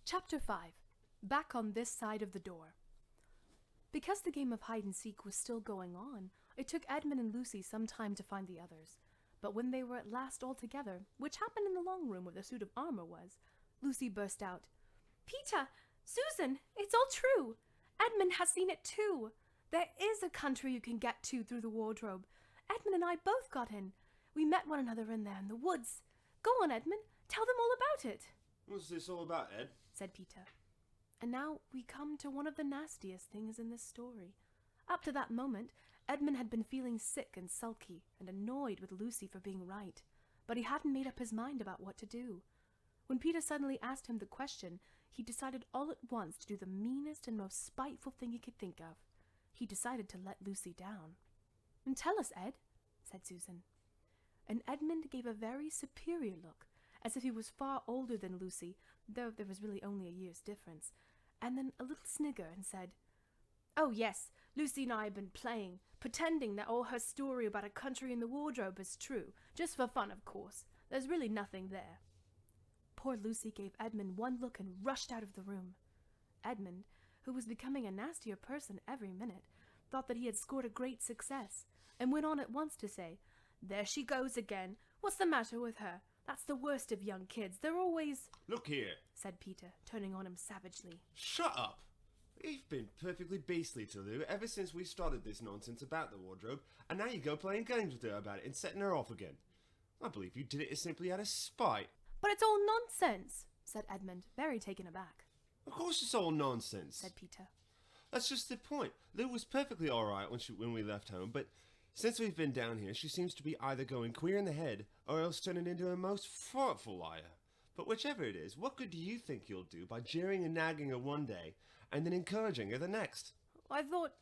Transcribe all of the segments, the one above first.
Chapter 5. Back on this side of the door. Because the game of hide-and-seek was still going on, it took Edmund and Lucy some time to find the others. But when they were at last all together, which happened in the long room where the suit of armor was, Lucy burst out, "Peter! Susan! It's all true! Edmund has seen it too! There is a country you can get to through the wardrobe. Edmund and I both got in. We met one another in there in the woods. Go on, Edmund, tell them all about it." What's this all about, Ed? Said Peter. And now we come to one of the nastiest things in this story. Up to that moment, Edmund had been feeling sick and sulky and annoyed with Lucy for being right, but he hadn't made up his mind about what to do. When Peter suddenly asked him the question, he decided all at once to do the meanest and most spiteful thing he could think of. He decided to let Lucy down. "And tell us, Ed," said Susan. And Edmund gave a very superior look, as if he was far older than Lucy, though there was really only a year's difference, and then a little snigger and said, "Oh yes, Lucy and I have been playing, pretending that all her story about a country in the wardrobe is true, just for fun, of course. There's really nothing there." Poor Lucy gave Edmund one look and rushed out of the room. Edmund, who was becoming a nastier person every minute, thought that he had scored a great success, and went on at once to say, "There she goes again. What's the matter with her? That's the worst of young kids. They're always—" Look here. said Peter, turning on him savagely. Shut up. You've been perfectly beastly to Lou ever since we started this nonsense about the wardrobe, and now you go playing games with her about it and setting her off again. I believe you did it simply out of spite. "But it's all nonsense," said Edmund, very taken aback. Of course it's all nonsense. Said Peter. That's just the point. Lou was perfectly alright when we left home, but since we've been down here, she seems to be either going queer in the head or else turning into a most frightful liar. But whichever it is, what good do you think you'll do by jeering and nagging her one day and then encouraging her the next? I thought,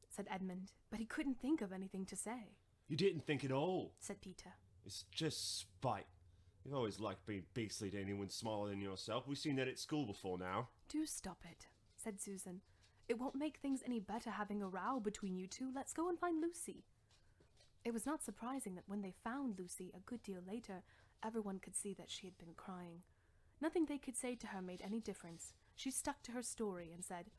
said Edmund, but he couldn't think of anything to say. You didn't think at all. Said Peter. It's just spite. You've always liked being beastly to anyone smaller than yourself. We've seen that at school before now. "Do stop it," said Susan. "It won't make things any better having a row between you two. Let's go and find Lucy." It was not surprising that when they found Lucy a good deal later, everyone could see that she had been crying. Nothing they could say to her made any difference. She stuck to her story and said,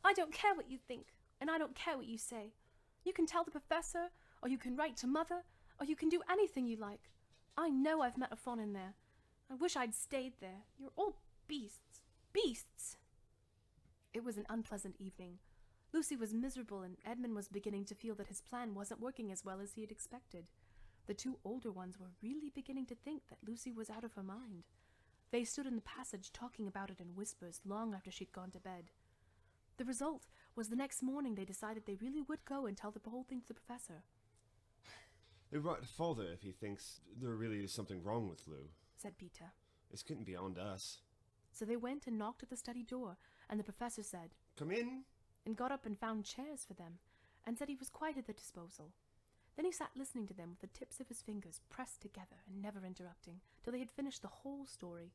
"I don't care what you think, and I don't care what you say. You can tell the professor, or you can write to Mother, or you can do anything you like. I know I've met a fawn in there. I wish I'd stayed there. You're all beasts. Beasts!" It was an unpleasant evening. Lucy was miserable, and Edmund was beginning to feel that his plan wasn't working as well as he had expected. The two older ones were really beginning to think that Lucy was out of her mind. They stood in the passage talking about it in whispers long after she'd gone to bed. The result was the next morning they decided they really would go and tell the whole thing to the professor. They write to Father if he thinks there really is something wrong with Lou. Said Peter. It's getting beyond us. So they went and knocked at the study door, and the professor said, "Come in," and got up and found chairs for them, and said he was quite at their disposal. Then he sat listening to them with the tips of his fingers pressed together and never interrupting, till they had finished the whole story.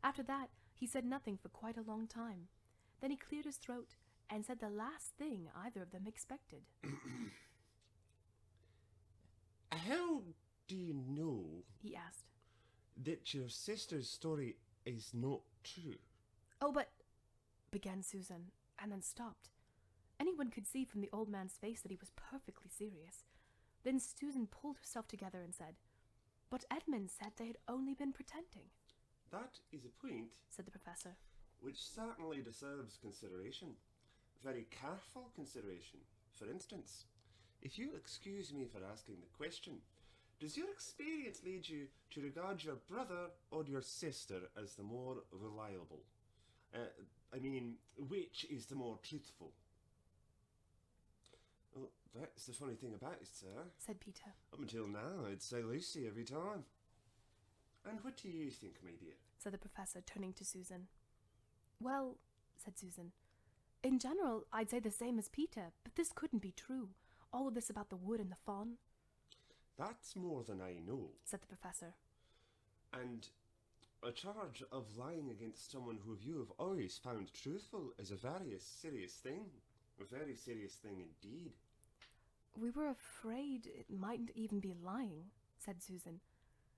After that, he said nothing for quite a long time. Then he cleared his throat and said the last thing either of them expected. "How do you know," he asked, "that your sister's story is not true?" "Oh, but—" began Susan, and then stopped. Anyone could see from the old man's face that he was perfectly serious. Then Susan pulled herself together and said, "But Edmund said they had only been pretending." "That is a point," said the professor. "which certainly deserves consideration. Very careful consideration. For instance, if you'll excuse me for asking the question, does your experience lead you to regard your brother or your sister as the more reliable? Which is the more truthful?" "Well, that's the funny thing about it, sir," said Peter. "Up until now, I'd say Lucy every time. And what do you think, my dear?" said the professor, turning to Susan. "Well," said Susan, "in general, I'd say the same as Peter, but this couldn't be true. All of this about the wood and the fawn." "That's more than I know. said the professor. And a charge of lying against someone who you have always found truthful is a very serious thing. A very serious thing indeed." "We were afraid it mightn't even be lying," said Susan.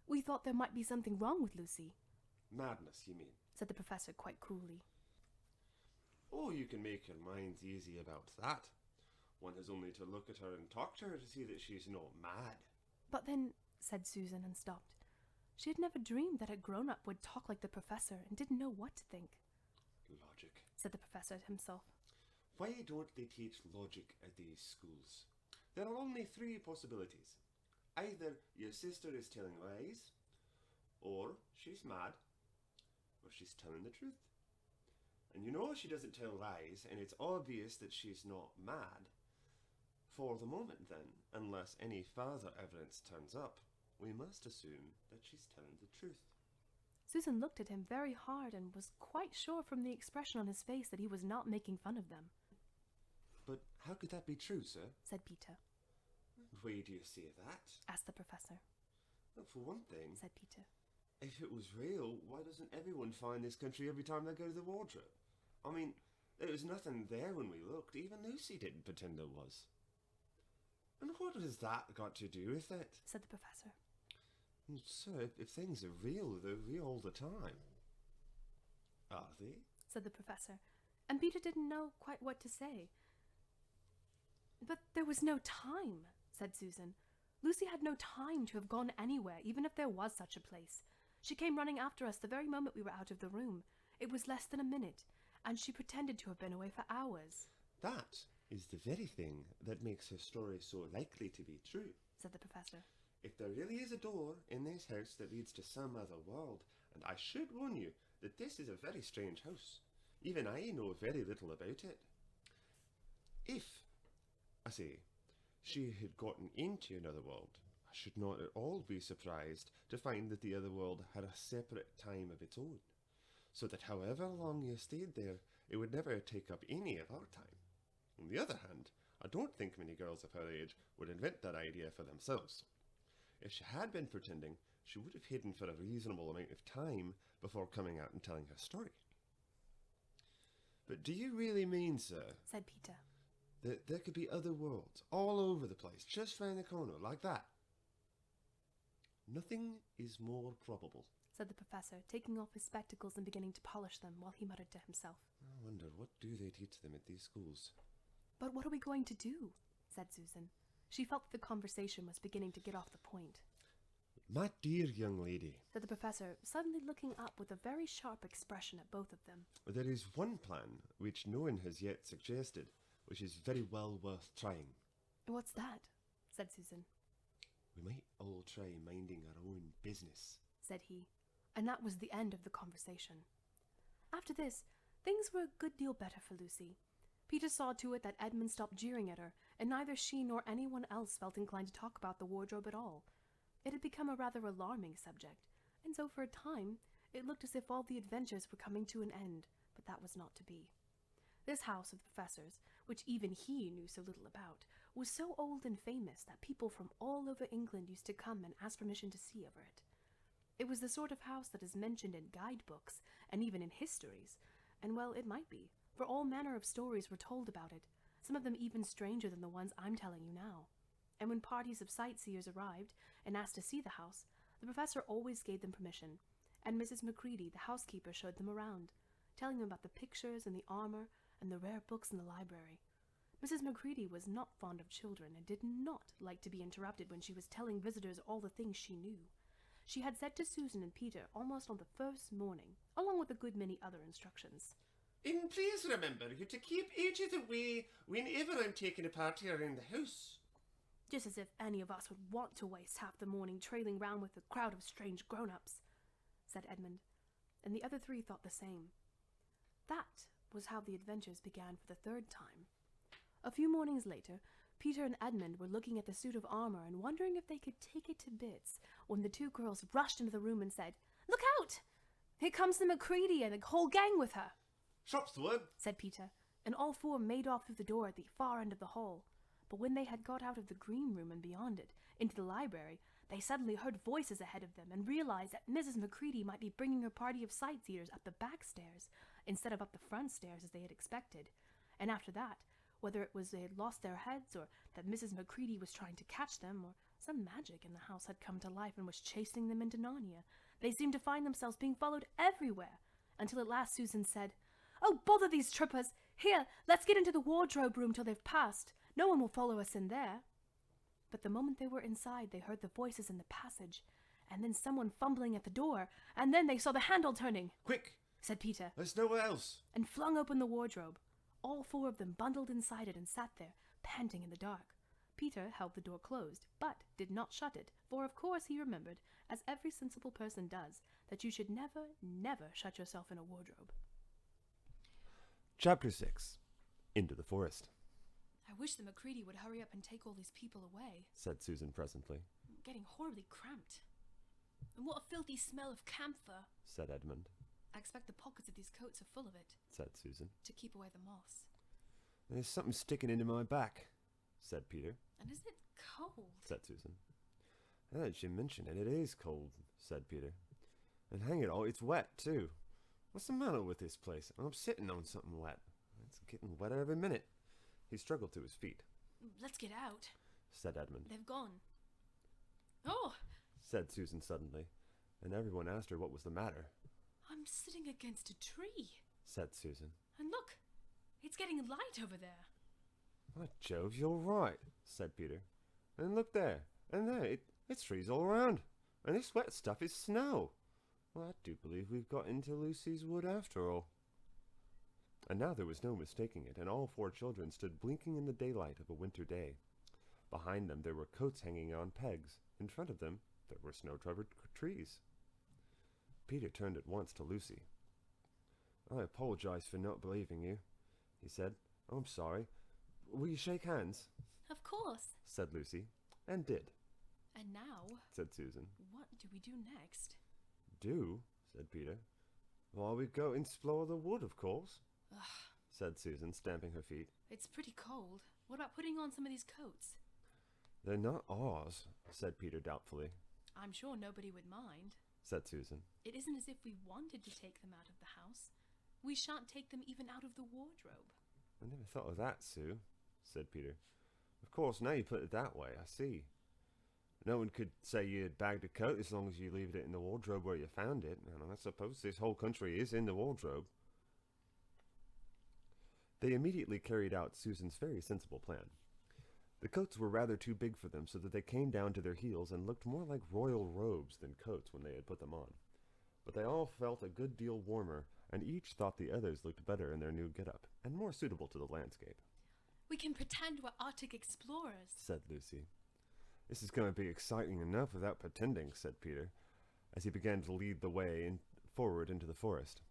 "We thought there might be something wrong with Lucy." Madness, you mean? Said the professor quite coolly. Oh, you can make your minds easy about that. One has only to look at her and talk to her to see that she's not mad. But then, said Susan, and stopped. She had never dreamed that a grown-up would talk like the professor and didn't know what to think. Logic, said the professor to himself. Why don't they teach logic at these schools? There are only three possibilities. Either your sister is telling lies, or she's mad, or she's telling the truth. And you know she doesn't tell lies, and it's obvious that she's not mad. For the moment then, unless any further evidence turns up, we must assume that she's telling the truth. Susan looked at him very hard and was quite sure from the expression on his face that he was not making fun of them. But how could that be true, sir? Said Peter. Why do you say that? Asked the professor. Well, for one thing, said Peter. If it was real, why doesn't everyone find this country every time they go to the wardrobe? I mean, there was nothing there when we looked. Even Lucy didn't pretend there was. And what has that got to do with it? Said the professor. Sir, if things are real, they're real all the time. Are they? Said the professor, and Peter didn't know quite what to say. But there was no time, said Susan. Lucy had no time to have gone anywhere, even if there was such a place. She came running after us the very moment we were out of the room. It was less than a minute, and she pretended to have been away for hours. That is the very thing that makes her story so likely to be true, said the professor. If there really is a door in this house that leads to some other world, and I should warn you that this is a very strange house. Even I know very little about it. If, I say, she had gotten into another world, I should not at all be surprised to find that the other world had a separate time of its own, so that however long you stayed there, it would never take up any of our time. On the other hand, I don't think many girls of her age would invent that idea for themselves. If she had been pretending, she would have hidden for a reasonable amount of time before coming out and telling her story. But do you really mean, sir, said Peter, that there could be other worlds all over the place, just round the corner, like that? Nothing is more probable, said the professor, taking off his spectacles and beginning to polish them while he muttered to himself. I wonder, what do they teach them at these schools? But what are we going to do? Said Susan. She felt that the conversation was beginning to get off the point. My dear young lady, said the professor, suddenly looking up with a very sharp expression at both of them. There is one plan which no one has yet suggested, which is very well worth trying. What's that? Said Susan. We might all try minding our own business, said he, and that was the end of the conversation. After this, things were a good deal better for Lucy. Peter saw to it that Edmund stopped jeering at her, and neither she nor anyone else felt inclined to talk about the wardrobe at all. It had become a rather alarming subject, and so for a time it looked as if all the adventures were coming to an end, but that was not to be. This house of the professor's, which even he knew so little about, was so old and famous that people from all over England used to come and ask permission to see over it. It was the sort of house that is mentioned in guidebooks and even in histories, and well, it might be, for all manner of stories were told about it, some of them even stranger than the ones I'm telling you now. And when parties of sightseers arrived and asked to see the house, the professor always gave them permission, and Mrs. Macready, the housekeeper, showed them around, telling them about the pictures and the armor and the rare books in the library. Mrs. Macready was not fond of children and did not like to be interrupted when she was telling visitors all the things she knew. She had said to Susan and Peter almost on the first morning, along with a good many other instructions. And please remember, you're to keep out of the way whenever I'm taking a party around the house. Just as if any of us would want to waste half the morning trailing round with a crowd of strange grown-ups, said Edmund, and the other three thought the same. That was how the adventures began for the third time. A few mornings later, Peter and Edmund were looking at the suit of armor and wondering if they could take it to bits, when the two girls rushed into the room and said, "Look out! Here comes the Macready and the whole gang with her!" "Shop's the word," said Peter, and all four made off through the door at the far end of the hall. But when they had got out of the green room and beyond it, into the library, they suddenly heard voices ahead of them and realized that Mrs. Macready might be bringing her party of sightseers up the back stairs instead of up the front stairs as they had expected. And after that, whether it was they had lost their heads or that Mrs. Macready was trying to catch them or some magic in the house had come to life and was chasing them into Narnia, They seemed to find themselves being followed everywhere, until at last Susan said, "Oh, bother these trippers! Here, let's get into the wardrobe room till they've passed. No one will follow us in there." But the moment they were inside, they heard the voices in the passage, and then someone fumbling at the door, and then they saw the handle turning. "Quick!" said Peter, "There's nowhere else!" and flung open the wardrobe. All four of them bundled inside it and sat there, panting in the dark. Peter held the door closed, but did not shut it, for of course he remembered, as every sensible person does, that you should never, never shut yourself in a wardrobe. Chapter 6. Into the Forest. "I wish the Macready would hurry up and take all these people away," said Susan presently. "I'm getting horribly cramped. And what a filthy smell of camphor," said Edmund. "I expect the pockets of these coats are full of it," said Susan. "to keep away the moths." "There's something sticking into my back," said Peter. "And isn't it cold?" said Susan. "Now that you mention it, it is cold," said Peter. "And hang it all, it's wet, too. What's the matter with this place? I'm sitting on something wet. It's getting wetter every minute." He struggled to his feet. "Let's get out," said Edmund. "They've gone." "Oh!" said Susan suddenly, and everyone asked her what was the matter. "I'm sitting against a tree. said Susan. And look, it's getting light over there." "By Jove, you're right," said Peter. "And look there, and there, it's trees all around, and this wet stuff is snow. Well, I do believe we've got into Lucy's wood after all." And now there was no mistaking it, and all four children stood blinking in the daylight of a winter day. Behind them there were coats hanging on pegs. In front of them there were snow-covered trees. Peter turned at once to Lucy. "I apologize for not believing you," he said. "I'm sorry. Will you shake hands?" "Of course," said Lucy, and did. "And now, said Susan. what do we do next?" "Do?" said Peter. "Why, we go explore the wood, of course," Ugh, said Susan, stamping her feet. it's pretty cold. What about putting on some of these coats? "They're not ours," said Peter doubtfully. I'm sure nobody would mind. Said Susan. It isn't as if we wanted to take them out of the house. We shan't take them even out of the wardrobe." "I never thought of that, Sue," said Peter. "Of course, now you put it that way, I see. No one could say you had bagged a coat as long as you leave it in the wardrobe where you found it, and I suppose this whole country is in the wardrobe." They immediately carried out Susan's very sensible plan. The coats were rather too big for them, so that they came down to their heels and looked more like royal robes than coats when they had put them on. But they all felt a good deal warmer, and each thought the others looked better in their new get-up, and more suitable to the landscape. "We can pretend we're Arctic explorers," said Lucy. "This is going to be exciting enough without pretending," said Peter, as he began to lead the way forward into the forest.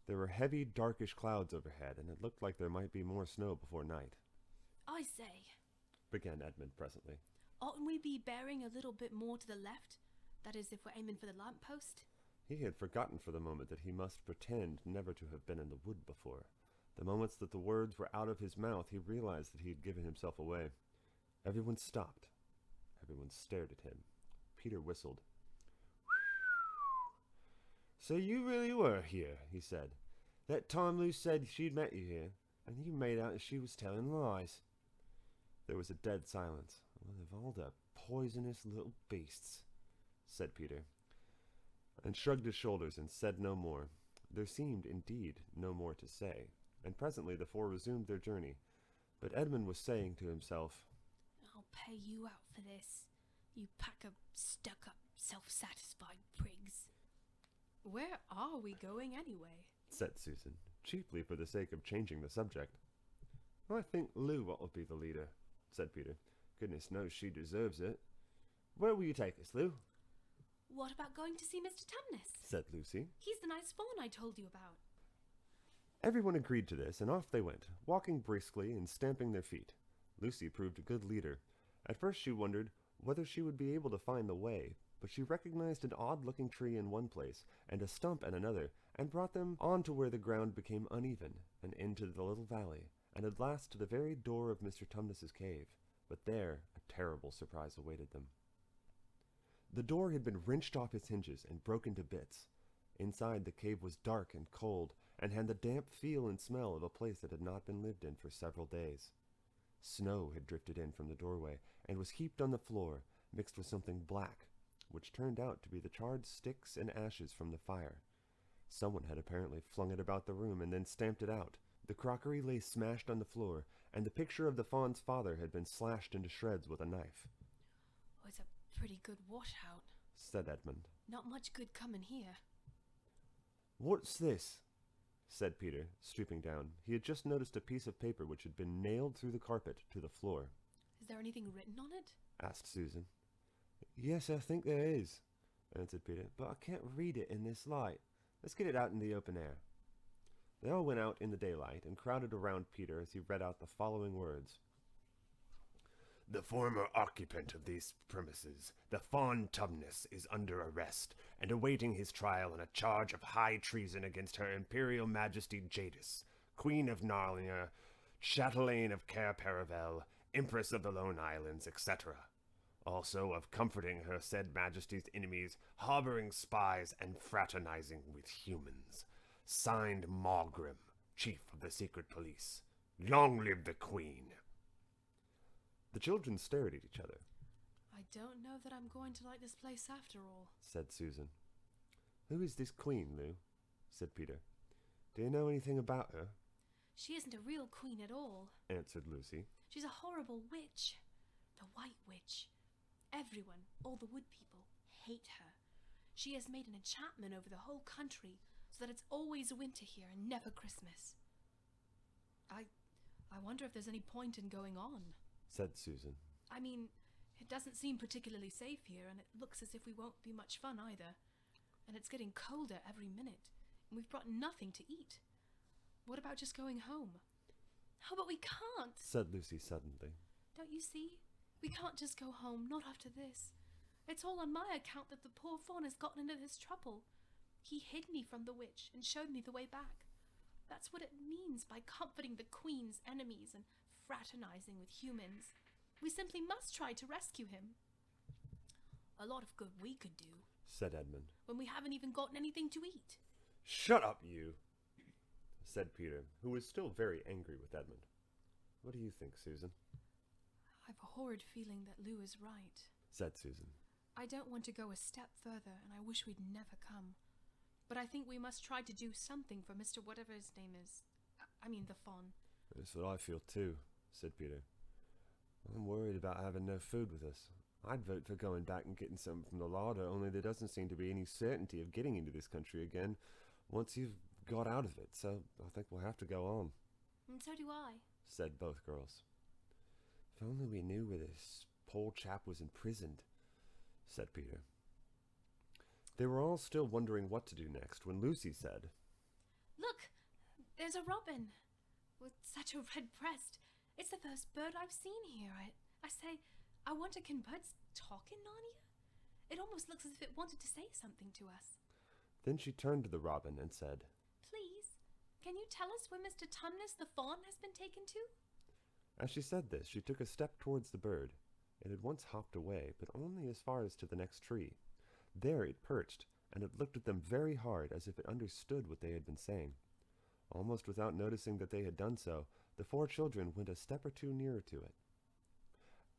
There were heavy, darkish clouds overhead, and it looked like there might be more snow before night. "I say," began Edmund presently. "oughtn't we be bearing a little bit more to the left? That is, if we're aiming for the lamppost?" He had forgotten for the moment that he must pretend never to have been in the wood before. The moments that the words were out of his mouth, he realized that he had given himself away. Everyone stopped. Everyone stared at him. Peter whistled. "So you really were here," he said. "That time Lou said she'd met you here, and you made out that she was telling lies." There was a dead silence. "Well, of all the poisonous little beasts," said Peter, and shrugged his shoulders and said no more. There seemed, indeed, no more to say, and presently the four resumed their journey. But Edmund was saying to himself, "I'll pay you out for this, you pack of stuck-up, self-satisfied prigs." "Where are we going anyway?" said Susan, chiefly for the sake of changing the subject. "I think Lou ought to be the leader," said Peter. "Goodness knows she deserves it. Where will you take us, Lou?" "What about going to see Mr. Tumnus?" said Lucy. "He's the nice fawn I told you about." Everyone agreed to this, and off they went, walking briskly and stamping their feet. Lucy proved a good leader. At first she wondered whether she would be able to find the way, but she recognized an odd-looking tree in one place and a stump at another, and brought them on to where the ground became uneven, and into the little valley, and at last to the very door of Mr. Tumnus's cave. But there a terrible surprise awaited them. The door had been wrenched off its hinges and broken to bits. Inside, the cave was dark and cold, and had the damp feel and smell of a place that had not been lived in for several days. Snow had drifted in from the doorway, and was heaped on the floor, mixed with something black, which turned out to be the charred sticks and ashes from the fire. Someone had apparently flung it about the room and then stamped it out. The crockery lay smashed on the floor, and the picture of the fawn's father had been slashed into shreds with a knife. Oh, it's a pretty good washout, said Edmund. Not much good coming here. What's this? Said Peter, stooping down. He had just noticed a piece of paper which had been nailed through the carpet to the floor. Is there anything written on it? Asked Susan. Yes, I think there is, answered Peter, but I can't read it in this light. Let's get it out in the open air. They all went out in the daylight and crowded around Peter as he read out the following words. The former occupant of these premises, the Fawn Tumnus, is under arrest and awaiting his trial on a charge of high treason against Her Imperial Majesty Jadis, Queen of Narnia, Chatelaine of Cair Paravel, Empress of the Lone Islands, etc. Also of comforting her said Majesty's enemies, harboring spies, and fraternizing with humans. Signed Morgrim, Chief of the Secret Police. Long live the Queen! The children stared at each other. I don't know that I'm going to like this place after all, said Susan. Who is this Queen, Lou? Said Peter. Do you know anything about her? She isn't a real queen at all, answered Lucy. She's a horrible witch. The White Witch. Everyone, all the wood people, hate her. She has made an enchantment over the whole country so that it's always winter here and never Christmas. I wonder if there's any point in going on, said Susan. I mean, it doesn't seem particularly safe here, and it looks as if we won't be much fun either. And it's getting colder every minute, and we've brought nothing to eat. What about just going home? How about we can't? Said Lucy suddenly. Don't you see? We can't just go home, not after this. It's all on my account that the poor fawn has gotten into this trouble. He hid me from the witch and showed me the way back. That's what it means by comforting the Queen's enemies and fraternizing with humans. We simply must try to rescue him. A lot of good we could do, said Edmund, when we haven't even gotten anything to eat. Shut up, you, said Peter, who was still very angry with Edmund. What do you think, Susan? I've a horrid feeling that Lou is right, said Susan. I don't want to go a step further, and I wish we'd never come. But I think we must try to do something for Mr. Whatever his name is. I mean, the fawn. That's what I feel too, said Peter. I'm worried about having no food with us. I'd vote for going back and getting some from the larder, only there doesn't seem to be any certainty of getting into this country again once you've got out of it, so I think we'll have to go on. And so do I, said both girls. If only we knew where this poor chap was imprisoned, said Peter. They were all still wondering what to do next when Lucy said, Look, there's a robin with such a red breast. It's the first bird I've seen here. I say, I wonder, can birds talk in Narnia? It almost looks as if it wanted to say something to us. Then she turned to the robin and said, Please, can you tell us where Mr. Tumnus the fawn has been taken to? As she said this, she took a step towards the bird. It had once hopped away, but only as far as to the next tree. There it perched, and it looked at them very hard as if it understood what they had been saying. Almost without noticing that they had done so, the four children went a step or two nearer to it.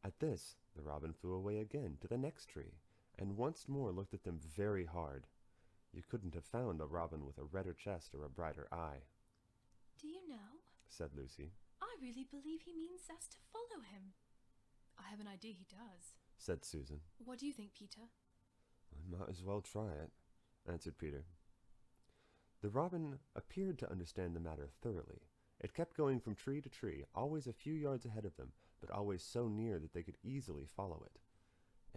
At this, the robin flew away again to the next tree, and once more looked at them very hard. You couldn't have found a robin with a redder chest or a brighter eye. Do you know, said Lucy, I really believe he means us to follow him. I have an idea he does, said Susan. What do you think, Peter? I might as well try it, answered Peter. The robin appeared to understand the matter thoroughly. It kept going from tree to tree, always a few yards ahead of them, but always so near that they could easily follow it.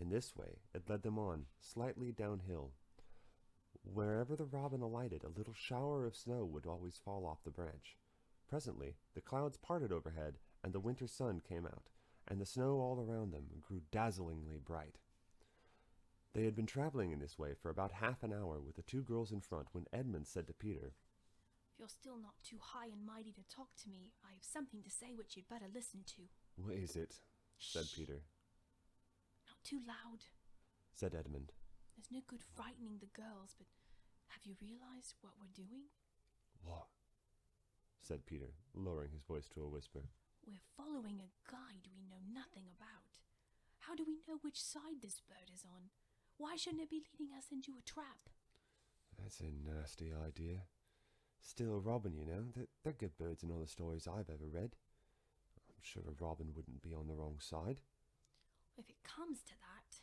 In this way, it led them on, slightly downhill. Wherever the robin alighted, a little shower of snow would always fall off the branch. Presently, the clouds parted overhead, and the winter sun came out, and the snow all around them grew dazzlingly bright. They had been traveling in this way for about half an hour with the two girls in front when Edmund said to Peter, If you're still not too high and mighty to talk to me, I have something to say which you'd better listen to. What is it? Said Peter. Not too loud, said Edmund. There's no good frightening the girls, but have you realized what we're doing? What? Said Peter, lowering his voice to a whisper. We're following a guide we know nothing about. How do we know which side this bird is on? Why shouldn't it be leading us into a trap? That's a nasty idea. Still, Robin, you know, they're good birds in all the stories I've ever read. I'm sure a robin wouldn't be on the wrong side. If it comes to that,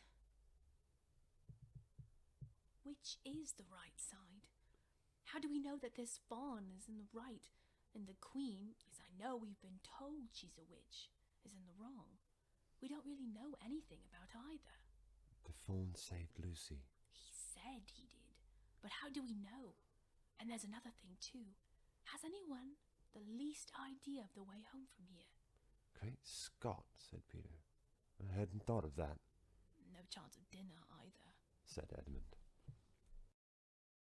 which is the right side? How do we know that this fawn is in the right and the queen, as I know we've been told she's a witch, is in the wrong? We don't really know anything about either. The fawn saved Lucy. He said he did, but how do we know? And there's another thing too. Has anyone the least idea of the way home from here? Great Scott, said Peter. I hadn't thought of that, No chance of dinner either. said Edmund.